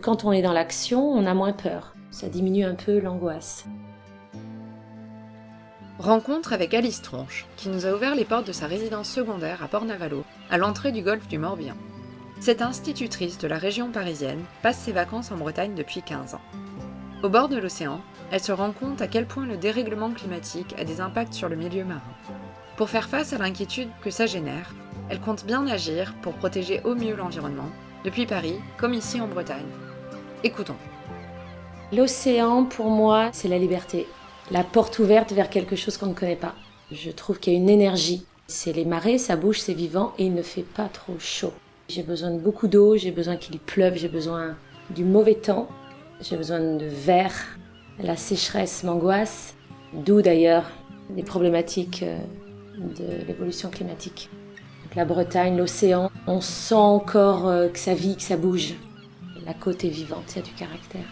Quand on est dans l'action, on a moins peur. Ça diminue un peu l'angoisse. Rencontre avec Alice Tronche, qui nous a ouvert les portes de sa résidence secondaire à Port-Navalo, à l'entrée du golfe du Morbihan. Cette institutrice de la région parisienne passe ses vacances en Bretagne depuis 15 ans. Au bord de l'océan, elle se rend compte à quel point le dérèglement climatique a des impacts sur le milieu marin. Pour faire face à l'inquiétude que ça génère, elle compte bien agir pour protéger au mieux l'environnement, depuis Paris comme ici en Bretagne. Écoutons. L'océan, pour moi, c'est la liberté. La porte ouverte vers quelque chose qu'on ne connaît pas. Je trouve qu'il y a une énergie. C'est les marées, ça bouge, c'est vivant et il ne fait pas trop chaud. J'ai besoin de beaucoup d'eau, j'ai besoin qu'il pleuve, j'ai besoin du mauvais temps, j'ai besoin de verre. La sécheresse m'angoisse, d'où d'ailleurs les problématiques de l'évolution climatique. Donc la Bretagne, l'océan, on sent encore que ça vit, que ça bouge. La côte est vivante, il y a du caractère.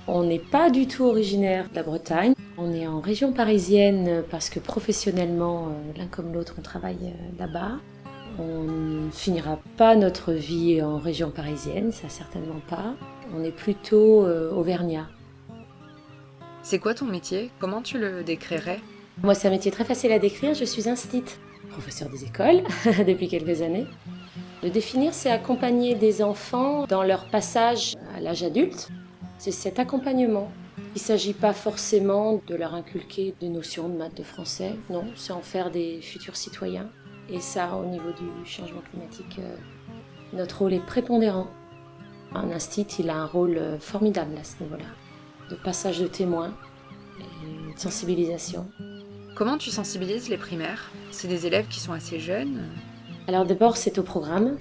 On n'est pas du tout originaire de la Bretagne. On est en région parisienne parce que professionnellement, l'un comme l'autre, on travaille là-bas. On ne finira pas notre vie en région parisienne, ça certainement pas. On est plutôt auvergnat. C'est quoi ton métier? Comment tu le décrirais? Moi, c'est un métier très facile à décrire. Je suis instite, professeur des écoles depuis quelques années. Le définir, c'est accompagner des enfants dans leur passage à l'âge adulte. C'est cet accompagnement. Il ne s'agit pas forcément de leur inculquer des notions de maths, de français. Non, c'est en faire des futurs citoyens. Et ça, au niveau du changement climatique, notre rôle est prépondérant. Un instit, il a un rôle formidable à ce niveau-là. De passage de témoins et de sensibilisation. Comment tu sensibilises les primaires? C'est des élèves qui sont assez jeunes? Alors d'abord, c'est au programme.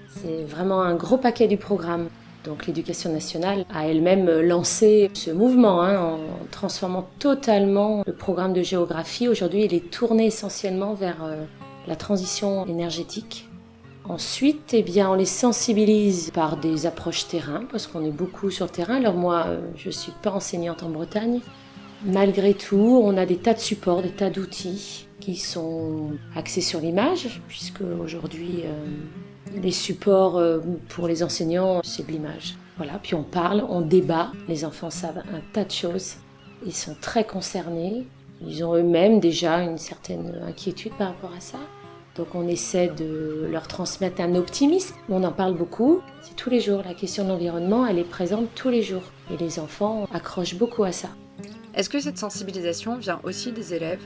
C'est vraiment un gros paquet du programme. Donc l'éducation nationale a elle-même lancé ce mouvement en transformant totalement le programme de géographie. Aujourd'hui, il est tourné essentiellement vers la transition énergétique. Ensuite, on les sensibilise par des approches terrain, parce qu'on est beaucoup sur le terrain. Alors moi, je ne suis pas enseignante en Bretagne. Malgré tout, on a des tas de supports, des tas d'outils qui sont axés sur l'image, puisque aujourd'hui, les supports pour les enseignants, c'est de l'image. Voilà, puis on parle, on débat. Les enfants savent un tas de choses. Ils sont très concernés. Ils ont eux-mêmes déjà une certaine inquiétude par rapport à ça. Donc on essaie de leur transmettre un optimisme. On en parle beaucoup. C'est tous les jours. La question de l'environnement, elle est présente tous les jours. Et les enfants accrochent beaucoup à ça. Est-ce que cette sensibilisation vient aussi des élèves?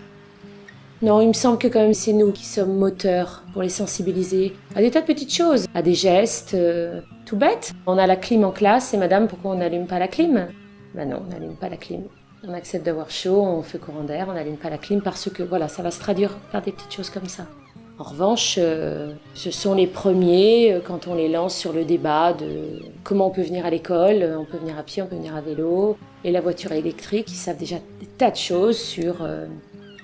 Non, il me semble que quand même c'est nous qui sommes moteurs pour les sensibiliser à des tas de petites choses, à des gestes tout bêtes. On a la clim en classe et madame, pourquoi on n'allume pas la clim? Ben non, on n'allume pas la clim. On accepte d'avoir chaud, on fait courant d'air, on n'allume pas la clim parce que voilà, ça va se traduire par des petites choses comme ça. En revanche, ce sont les premiers, quand on les lance sur le débat de comment on peut venir à l'école, on peut venir à pied, on peut venir à vélo, et la voiture électrique, ils savent déjà des tas de choses sur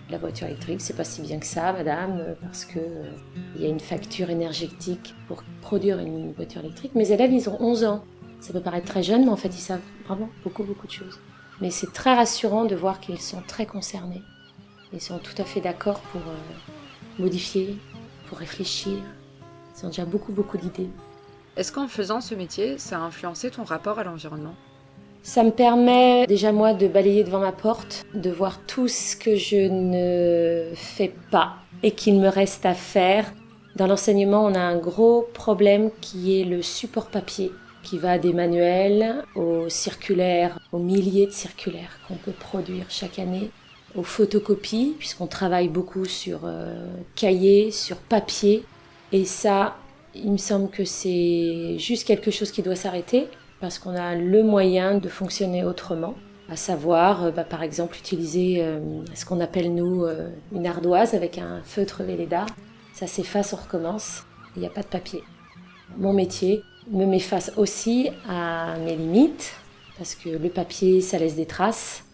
la voiture électrique. C'est pas si bien que ça, madame, parce que il y a une facture énergétique pour produire une voiture électrique. Mes élèves, ils ont 11 ans. Ça peut paraître très jeune, mais en fait, ils savent vraiment beaucoup, beaucoup de choses. Mais c'est très rassurant de voir qu'ils sont très concernés. Ils sont tout à fait d'accord pour modifier, pour réfléchir. Ils ont déjà beaucoup, beaucoup d'idées. Est-ce qu'en faisant ce métier, ça a influencé ton rapport à l'environnement? Ça me permet déjà moi de balayer devant ma porte, de voir tout ce que je ne fais pas et qu'il me reste à faire. Dans l'enseignement, on a un gros problème qui est le support papier, qui va des manuels aux circulaires, aux milliers de circulaires qu'on peut produire chaque année, aux photocopies, puisqu'on travaille beaucoup sur cahier, sur papier. Et ça, il me semble que c'est juste quelque chose qui doit s'arrêter, parce qu'on a le moyen de fonctionner autrement, à savoir, par exemple, utiliser ce qu'on appelle, nous, une ardoise avec un feutre Velleda. Ça s'efface, on recommence, il n'y a pas de papier. Mon métier me met face aussi à mes limites, parce que le papier, ça laisse des traces,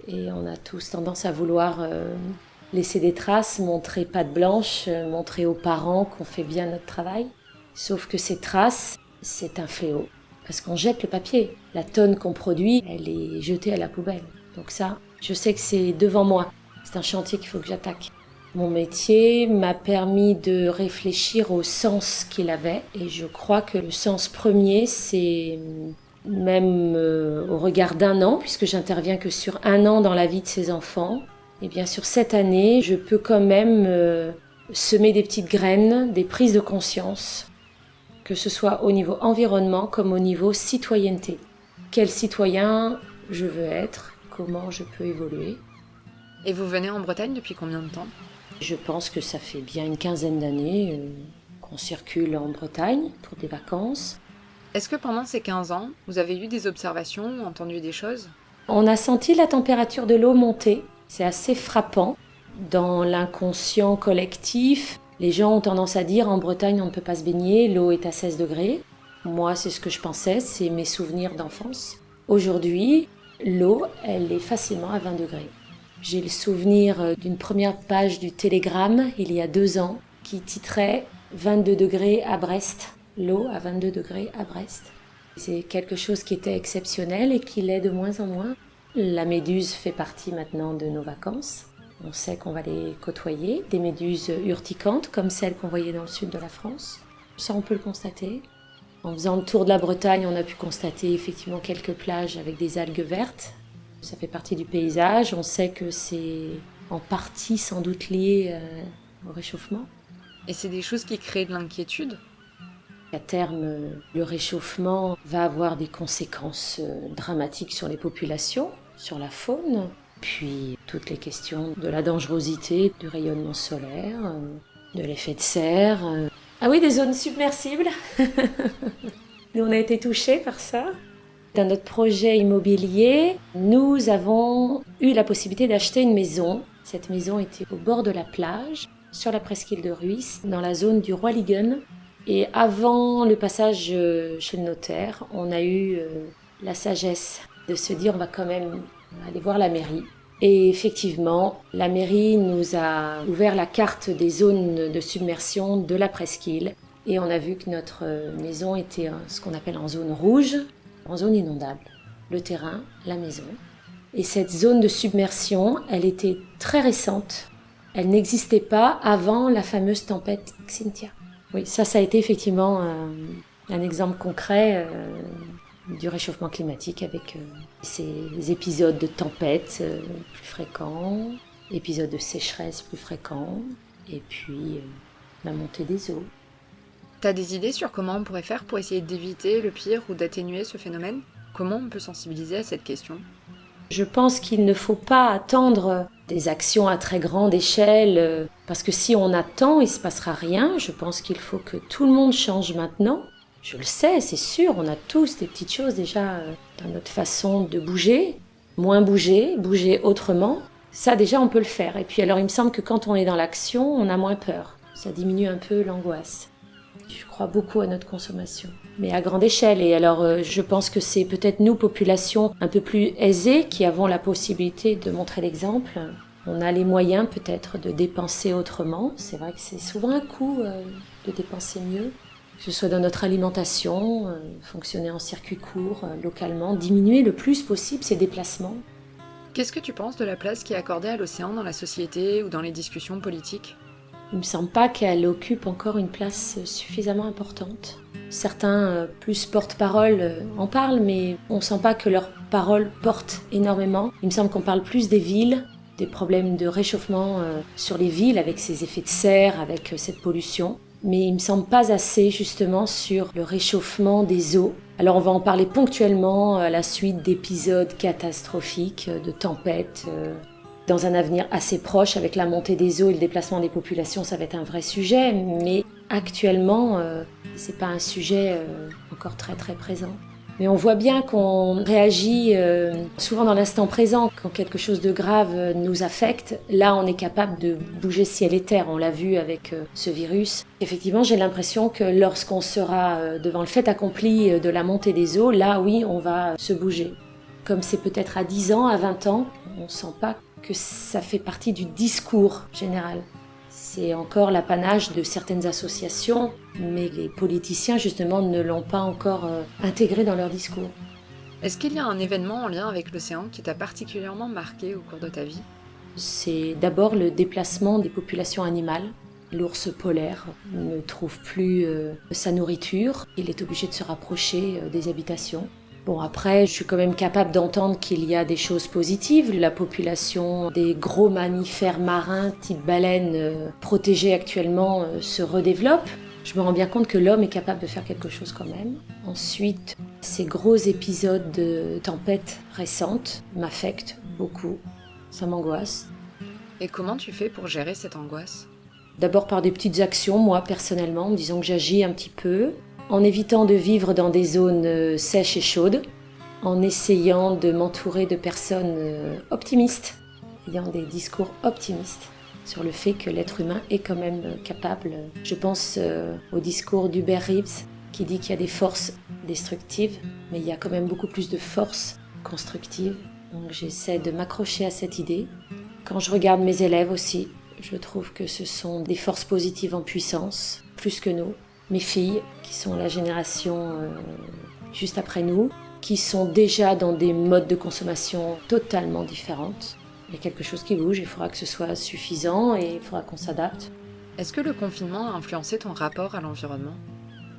et on a tous tendance à vouloir laisser des traces, montrer patte blanche, montrer aux parents qu'on fait bien notre travail. Sauf que ces traces, c'est un fléau. Parce qu'on jette le papier. La tonne qu'on produit, elle est jetée à la poubelle. Donc ça, je sais que c'est devant moi. C'est un chantier qu'il faut que j'attaque. Mon métier m'a permis de réfléchir au sens qu'il avait. Et je crois que le sens premier, c'est même au regard d'un an, puisque j'interviens que sur un an dans la vie de ces enfants, et bien sur cette année, je peux quand même semer des petites graines, des prises de conscience, que ce soit au niveau environnement comme au niveau citoyenneté. Quel citoyen je veux être, comment je peux évoluer. Et vous venez en Bretagne depuis combien de temps ? Je pense que ça fait bien une quinzaine d'années qu'on circule en Bretagne pour des vacances. Est-ce que pendant ces 15 ans, vous avez eu des observations, entendu des choses ? On a senti la température de l'eau monter. C'est assez frappant. Dans l'inconscient collectif, les gens ont tendance à dire en Bretagne on ne peut pas se baigner, l'eau est à 16 degrés. Moi, c'est ce que je pensais, c'est mes souvenirs d'enfance. Aujourd'hui, l'eau, elle est facilement à 20 degrés. J'ai le souvenir d'une première page du Télégramme, il y a 2 ans, qui titrait « 22 degrés à Brest ». L'eau à 22 degrés à Brest. C'est quelque chose qui était exceptionnel et qui l'est de moins en moins. La méduse fait partie maintenant de nos vacances. On sait qu'on va les côtoyer, des méduses urticantes comme celles qu'on voyait dans le sud de la France. Ça, on peut le constater. En faisant le tour de la Bretagne, on a pu constater effectivement quelques plages avec des algues vertes. Ça fait partie du paysage. On sait que c'est en partie sans doute lié au réchauffement. Et c'est des choses qui créent de l'inquiétude ? À terme, le réchauffement va avoir des conséquences dramatiques sur les populations, sur la faune, puis toutes les questions de la dangerosité, du rayonnement solaire, de l'effet de serre. Ah oui, des zones submersibles. Nous, on a été touchés par ça. Dans notre projet immobilier, nous avons eu la possibilité d'acheter une maison. Cette maison était au bord de la plage, sur la presqu'île de Rhuys, dans la zone du Roi-Liguen. Et avant le passage chez le notaire, on a eu la sagesse de se dire on va quand même aller voir la mairie. Et effectivement, la mairie nous a ouvert la carte des zones de submersion de la presqu'île. Et on a vu que notre maison était ce qu'on appelle en zone rouge, en zone inondable. Le terrain, la maison. Et cette zone de submersion, elle était très récente. Elle n'existait pas avant la fameuse tempête Xynthia. Oui, ça a été effectivement un exemple concret du réchauffement climatique avec ces épisodes de tempête plus fréquents, épisodes de sécheresse plus fréquents, et puis la montée des eaux. T'as des idées sur comment on pourrait faire pour essayer d'éviter le pire ou d'atténuer ce phénomène ? Comment on peut sensibiliser à cette question ? Je pense qu'il ne faut pas attendre des actions à très grande échelle, parce que si on attend, il ne se passera rien. Je pense qu'il faut que tout le monde change maintenant. Je le sais, c'est sûr, on a tous des petites choses déjà dans notre façon de bouger, moins bouger, bouger autrement. Ça déjà, on peut le faire. Et puis alors, il me semble que quand on est dans l'action, on a moins peur. Ça diminue un peu l'angoisse. Je crois beaucoup à notre consommation, mais à grande échelle. Et alors, je pense que c'est peut-être nous, population un peu plus aisée, qui avons la possibilité de montrer l'exemple. On a les moyens peut-être de dépenser autrement. C'est vrai que c'est souvent un coût de dépenser mieux. Que ce soit dans notre alimentation, fonctionner en circuit court, localement, diminuer le plus possible ses déplacements. Qu'est-ce que tu penses de la place qui est accordée à l'océan dans la société ou dans les discussions politiques ? Il ne me semble pas qu'elle occupe encore une place suffisamment importante. Certains, plus porte-parole, en parlent, mais on ne sent pas que leur parole porte énormément. Il me semble qu'on parle plus des villes, des problèmes de réchauffement sur les villes, avec ces effets de serre, avec cette pollution. Mais il ne me semble pas assez, justement, sur le réchauffement des eaux. Alors on va en parler ponctuellement à la suite d'épisodes catastrophiques, de tempêtes. Dans un avenir assez proche, avec la montée des eaux et le déplacement des populations, ça va être un vrai sujet, mais actuellement, c'est pas un sujet encore très très présent. Mais on voit bien qu'on réagit souvent dans l'instant présent. Quand quelque chose de grave nous affecte, là on est capable de bouger ciel et terre. On l'a vu avec ce virus. Effectivement, j'ai l'impression que lorsqu'on sera devant le fait accompli de la montée des eaux, là oui, on va se bouger. Comme c'est peut-être à 10 ans, à 20 ans, on ne sent pas que ça fait partie du discours général. C'est encore l'apanage de certaines associations, mais les politiciens, justement, ne l'ont pas encore intégré dans leur discours. Est-ce qu'il y a un événement en lien avec l'océan qui t'a particulièrement marqué au cours de ta vie ? C'est d'abord le déplacement des populations animales. L'ours polaire ne trouve plus sa nourriture. Il est obligé de se rapprocher des habitations. Bon, après, je suis quand même capable d'entendre qu'il y a des choses positives. La population des gros mammifères marins type baleine protégés actuellement se redéveloppe. Je me rends bien compte que l'homme est capable de faire quelque chose quand même. Ensuite, ces gros épisodes de tempêtes récentes m'affectent beaucoup. Ça m'angoisse. Et comment tu fais pour gérer cette angoisse ? D'abord par des petites actions, moi personnellement, en me disant que j'agis un petit peu, en évitant de vivre dans des zones sèches et chaudes, en essayant de m'entourer de personnes optimistes, ayant des discours optimistes sur le fait que l'être humain est quand même capable. Je pense au discours d'Hubert Reeves qui dit qu'il y a des forces destructives, mais il y a quand même beaucoup plus de forces constructives. Donc j'essaie de m'accrocher à cette idée. Quand je regarde mes élèves aussi, je trouve que ce sont des forces positives en puissance, plus que nous. Mes filles, qui sont la génération juste après nous, qui sont déjà dans des modes de consommation totalement différentes. Il y a quelque chose qui bouge, il faudra que ce soit suffisant et il faudra qu'on s'adapte. Est-ce que le confinement a influencé ton rapport à l'environnement ?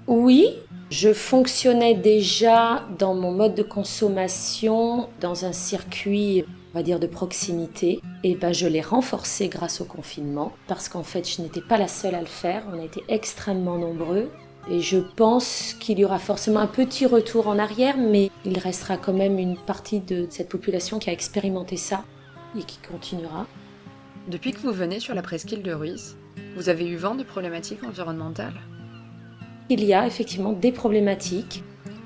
Oui, je fonctionnais déjà dans mon mode de consommation dans un circuit, on va dire, de proximité. Et je l'ai renforcé grâce au confinement parce qu'en fait, je n'étais pas la seule à le faire. On a été extrêmement nombreux. Et je pense qu'il y aura forcément un petit retour en arrière, mais il restera quand même une partie de cette population qui a expérimenté ça et qui continuera. Depuis que vous venez sur la presqu'île de Ruisse, vous avez eu vent de problématiques environnementales ? Il y a effectivement des problématiques.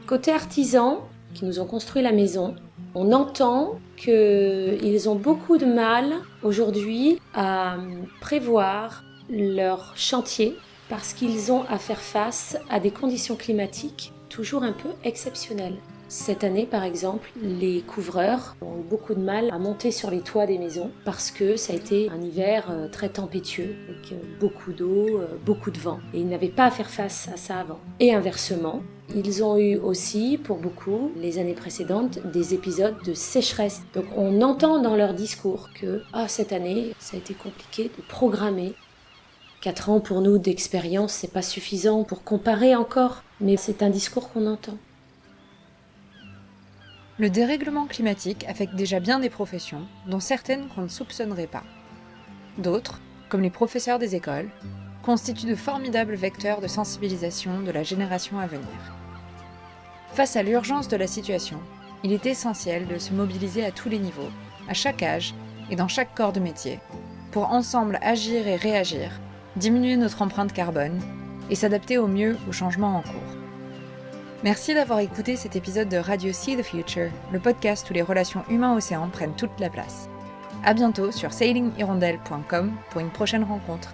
Côté artisans qui nous ont construit la maison, on entend qu'ils ont beaucoup de mal aujourd'hui à prévoir leur chantier parce qu'ils ont à faire face à des conditions climatiques toujours un peu exceptionnelles. Cette année, par exemple, les couvreurs ont eu beaucoup de mal à monter sur les toits des maisons parce que ça a été un hiver très tempétueux, avec beaucoup d'eau, beaucoup de vent. Et ils n'avaient pas à faire face à ça avant. Et inversement, ils ont eu aussi, pour beaucoup, les années précédentes, des épisodes de sécheresse. Donc on entend dans leur discours que cette année, ça a été compliqué de programmer. 4 ans pour nous d'expérience, c'est pas suffisant pour comparer encore, mais c'est un discours qu'on entend. Le dérèglement climatique affecte déjà bien des professions, dont certaines qu'on ne soupçonnerait pas. D'autres, comme les professeurs des écoles, constituent de formidables vecteurs de sensibilisation de la génération à venir. Face à l'urgence de la situation, il est essentiel de se mobiliser à tous les niveaux, à chaque âge et dans chaque corps de métier, pour ensemble agir et réagir, diminuer notre empreinte carbone et s'adapter au mieux aux changements en cours. Merci d'avoir écouté cet épisode de Radio See the Future, le podcast où les relations humains-océans prennent toute la place. À bientôt sur sailinghirondelle.com pour une prochaine rencontre.